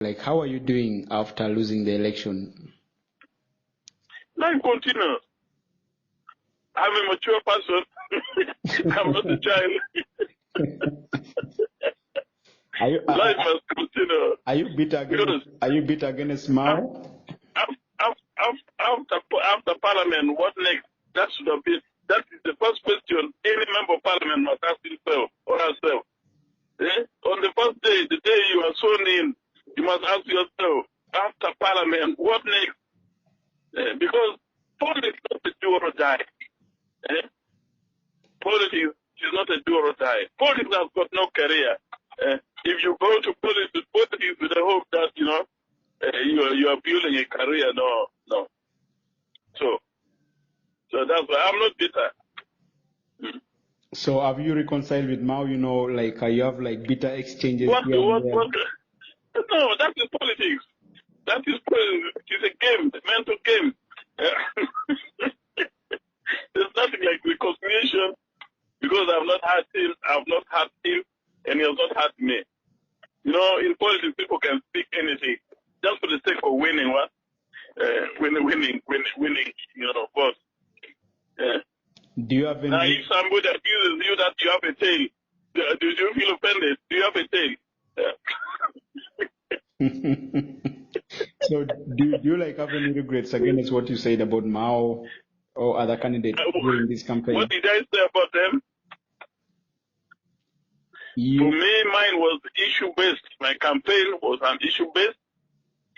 Like, how are you doing after losing the election? Now you continue. I'm a mature person. I'm not a child. Life must continue. Are you bitter against Mao? After Parliament, what next? That should have been. That is the first question any member of Parliament must ask himself or herself. On the first day, the day you are sworn in, you must ask yourself, after Parliament, what next? Because politics is not a do or die. Politics is not a do or die. Politics has got no career. If you go to politics with the hope that, you are building a career, no. So that's why I'm not bitter. So have you reconciled with Mao? Like you have like bitter exchanges What? here and there? No, that is politics. That is politics. It's a game, a mental game. There's nothing like reconciliation because I've not had him, and he has not had me. In politics, people can speak anything just for the sake of winning. What? Winning. Votes. Do you have any? Now, if somebody accuses you that you have a tail, do you feel offended? Do you have a tail? So, do you like have any regrets against what you said about Mao or other candidates during this campaign? What did I say about them? For me, mine was issue-based. My campaign was an issue-based.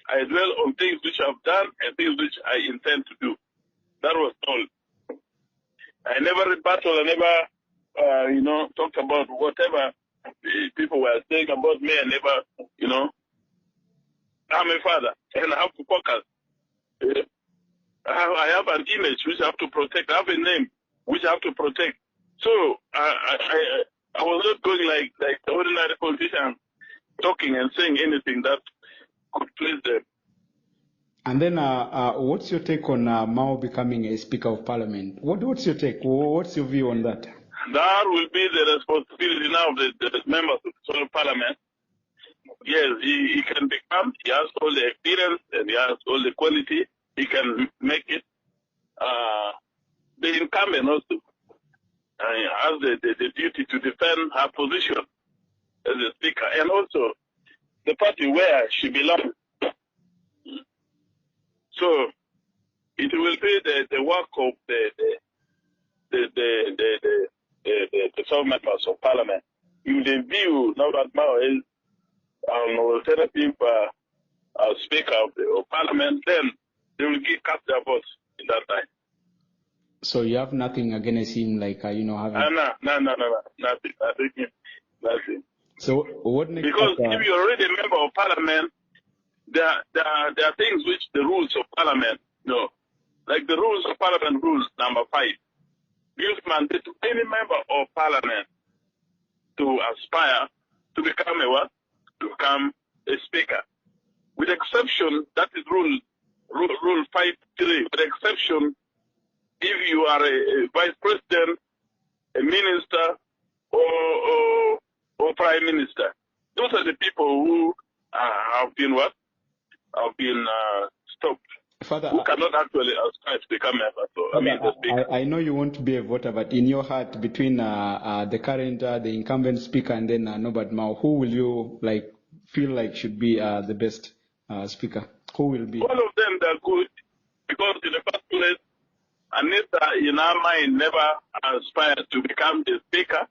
I dwell on things which I've done and things which I intend to do. That was all. I never rebutted. I never, talked about whatever people were saying about me. I never, I'm a father and I have to focus. I have an image which I have to protect. I have a name which I have to protect. So I was not going like the ordinary politician talking and saying anything that could please them. And then, what's your take on Mao becoming a Speaker of Parliament? What's your take? What's your view on that? That will be the responsibility now of the members of the Parliament. Yes, he can become. He has all the experience and he has all the quality. He can make it. The incumbent also has the duty to defend her position as a Speaker, and also the party where she belongs. So it will be the work of the some members of Parliament. If they view now that Mao is an alternative Speaker of Parliament, then they will cast their votes in that time. So you have nothing against him, like having? No, nothing. So what next? Because if you're already a member of Parliament, there are things which the rules of Parliament, like the rules of Parliament rules number 5, gives mandate to any member of Parliament to aspire to become a Speaker, with exception, that is rule 5.3, with exception if you are a vice president, a minister, or prime minister. Those are the people who have been stopped. Father, who cannot actually aspire to become member. So, I know you want to be a voter, but in your heart, between the current, the incumbent speaker, and then Norbert Mao, who will you feel like should be the best speaker? Who will be? All of them, they're good, because in the first place, Anita, in our mind, never aspired to become the speaker.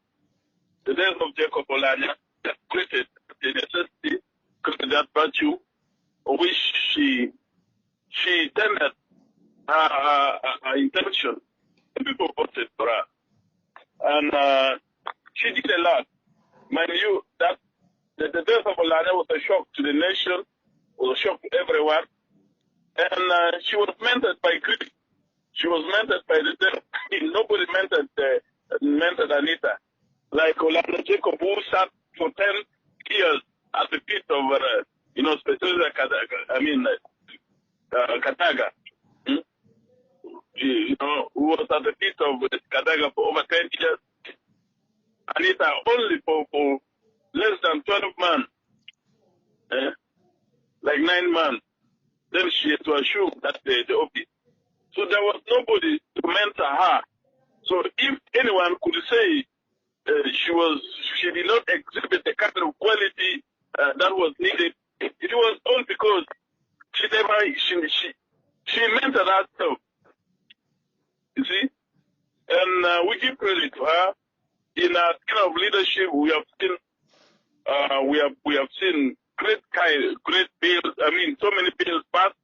The days of Jacob Olania created the necessity, created that virtue, which she tended her intention. People voted for her. And she did a lot. Mind you, that the death of Olania was a shock to the nation, was a shock to everyone. And she was mentored by critics. She was mentored by the death. Nobody mentored Anita. Like Olania Jacob, who sat for 10 years at the feet of, especially Kataga. Who was at the feet of Kataga for over 10 years. Anita only for less than 12 months like 9 months. Then she had to assume that the office. So there was nobody to mentor her. So if anyone could say she did not exhibit the kind of quality that was needed, it was all because she mentored herself. You see, and we give credit to her. In our kind of leadership, we have seen great bills. I mean, so many bills passed,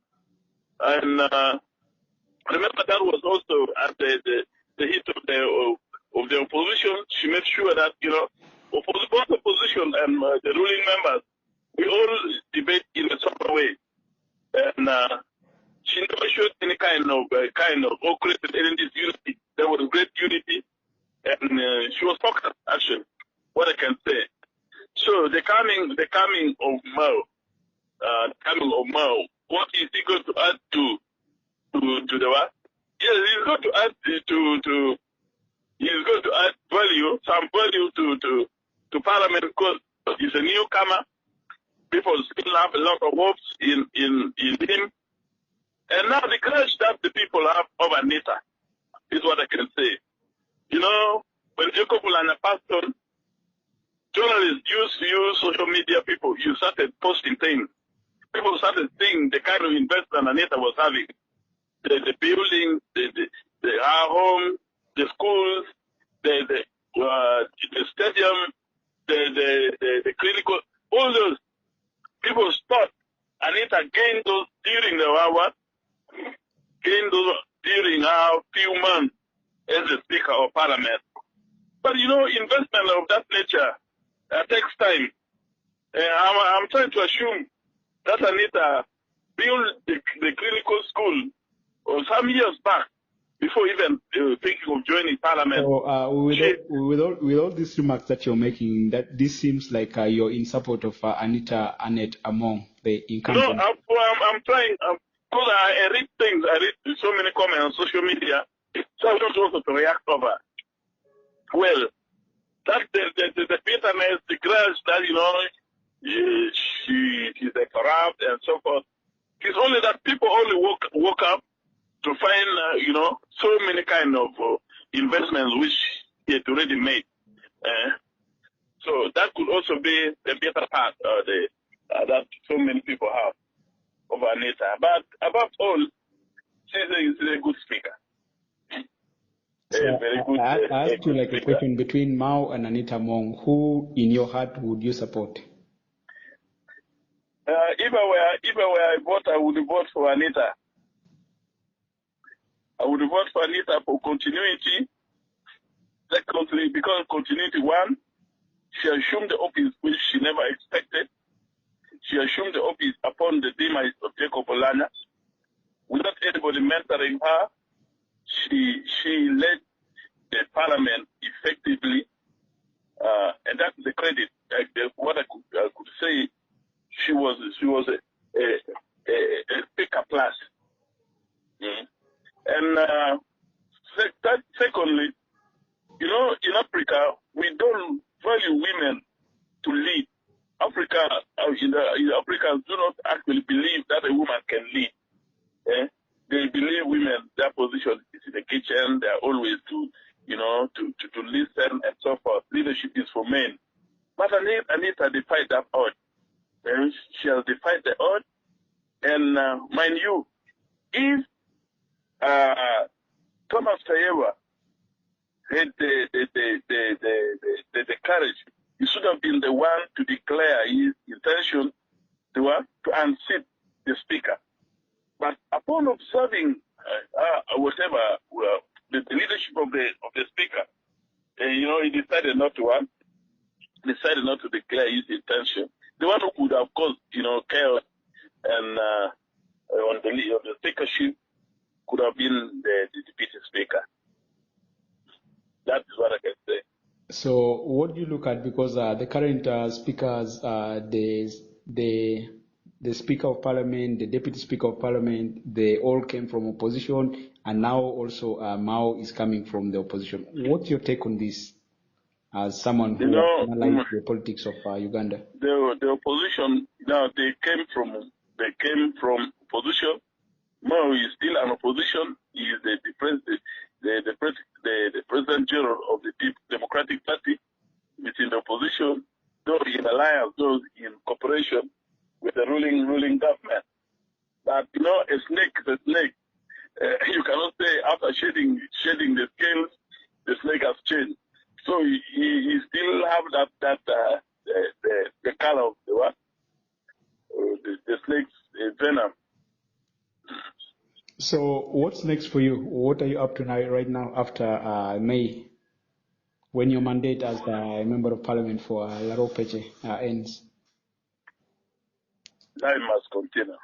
and remember that was also at the heat of the opposition. She made sure that both opposition and the ruling members, we all debate in a sort of way, and she never showed any kind of or created any disunity. There was great unity, and she was focused. Actually, what I can say. So the coming of Mao, what is he going to add to the what? Yes, he's going to add he's going to add some value to Parliament, because he's a newcomer. People still have a lot of hopes in him. And now the crush that the people have of Anita is what I can say. When Jacob Olanya passed on, journalists used to use social media people. You started posting things. People started seeing the kind of investment Anita was having. The building, our home, the schools, the stadium, the clinical, all those people thought Anita gained those during during our few months as the Speaker of Parliament. But investment of that nature takes time. I'm trying to assume that Anita built the clinical school some years back before even thinking of joining Parliament. So, with all these remarks that you're making, that this seems like you're in support of Anita among the incumbent. No, I'm trying. Because I read things, I read so many comments on social media, so I don't want to react over. Well, that the bitterness, the grudge that she's a corrupt and so forth. It's only that people only woke up to find so many kind of investments which he had already made. So that could also be the better part that so many people have of Anita. But above all, she's a good speaker. So very good. I asked you like a question between Mao and Anita Mong. Who in your heart would you support? If I were a voter, I would vote for Anita. I would vote for Anita for continuity. Secondly, because continuity, one, she assumed the office which she never expected. She assumed the office upon the demise of Jacob Olanya. Without anybody mentoring her, she led the Parliament effectively, and that's the credit. What I could say, she was a speaker plus. And secondly, in Africa, we don't value women to lead. Africans do not actually believe that a woman can lead. They believe women, their position is in the kitchen. They are always to listen and so forth. Leadership is for men. But Anita defied that odd. She has defied the odd. And mind you, if Thomas Tayewa had the courage, he should have been the one to declare his intention to unseat the speaker. But upon observing the leadership of the speaker, he decided not to declare his intention. The one who could have caused chaos and on the speakership could have been the deputy speaker. That is what I can say. So what do you look at? Because the current speakers, the Speaker of Parliament, the Deputy Speaker of Parliament, they all came from opposition, and now also Mao is coming from the opposition. What's your take on this, as someone who analyzes the politics of Uganda? The opposition, now they came from They came from opposition. Now he is still an opposition. He is the president general of the Democratic Party, within the opposition, those in alliance, those in cooperation with the ruling government. But you know, a snake is a snake. You cannot say after shedding the scales, the snake has changed. So he still have the color of the what? The snake's venom. So what's next for you? What are you up to right now after May, when your mandate as a member of parliament for Laropeche ends? Life must continue.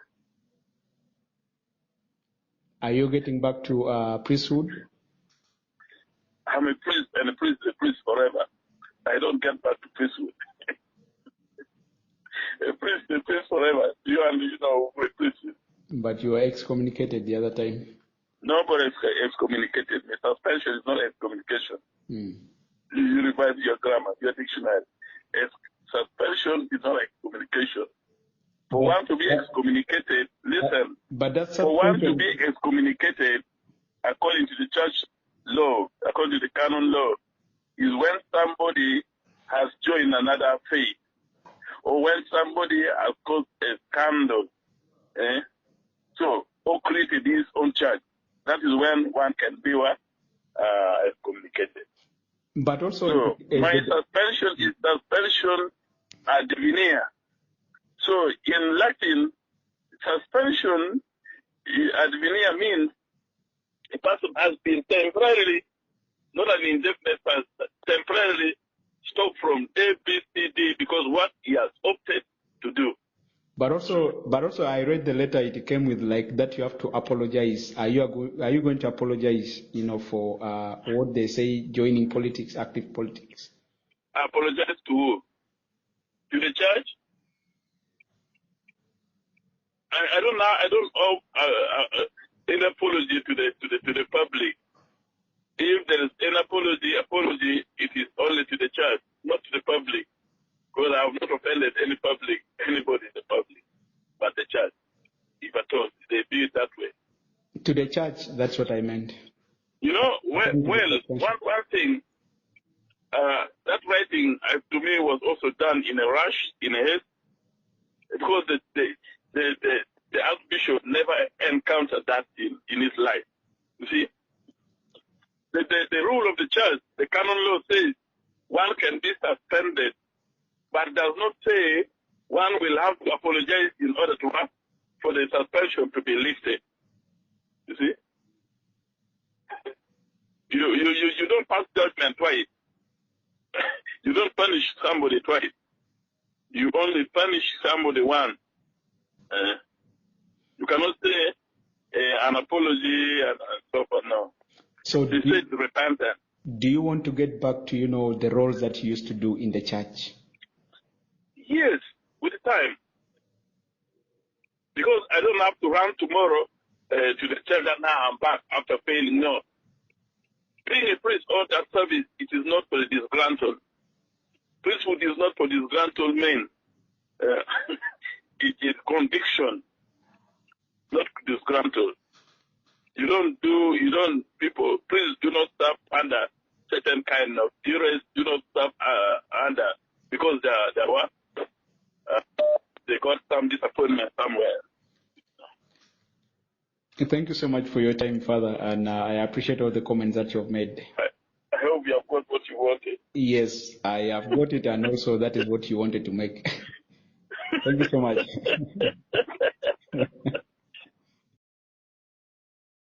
Are you getting back to priesthood? I'm a priest, and a priest forever. I don't get back to priesthood. a priest forever. You know who a priest is. But you were excommunicated the other time. Nobody is excommunicated. Suspension is not excommunication. Mm. You revise your grammar, your dictionary. Suspension is not excommunication. For one to be excommunicated, listen. But that's for one to be excommunicated, according to the church law, according to the canon law, is when somebody has joined another faith, or when somebody has caused a scandal, or created his own church. That is when one can be excommunicated. But also, so my suspension is suspension ad divinia. So in Latin, suspension ad divinia means a person has been temporarily, not an indefinite past, temporarily stopped from A, B, C, D because what he has opted to do. But also, I read the letter. It came with like that you have to apologize. Are you going to apologize? For what they say, joining politics, active politics. Apologize to who? To the church? I don't know. I don't owe an apology to the public. If there is an apology, it is only to the church, not to the public. Because I have not offended anybody in the public, but the church. If at all, they do it that way. To the church, that's what I meant. One thing, that writing to me was also done in a rush, in a haste, because the Archbishop never encountered that in his life. You see, the rule of the church, the canon law says one can be suspended, but does not say one will have to apologize in order to ask for the suspension to be lifted. You see? You don't pass judgment twice. You don't punish somebody twice. You only punish somebody once. You cannot say an apology and so forth now. So they said repentance. Do you want to get back to, the roles that you used to do in the church? Yes, with time. Because I don't have to run tomorrow to the church that now I'm back after failing. No. Being a priest or that service, it is not for the disgruntled. Priesthood is not for disgruntled men. It is conviction, not disgruntled. Priests do not serve under certain kind of duress, do not serve under, because they're what? They got some disappointment somewhere. Thank you so much for your time, Father, and I appreciate all the comments that you have made. I hope you have got what you wanted. Yes, I have got it, and also that is what you wanted to make. Thank you so much.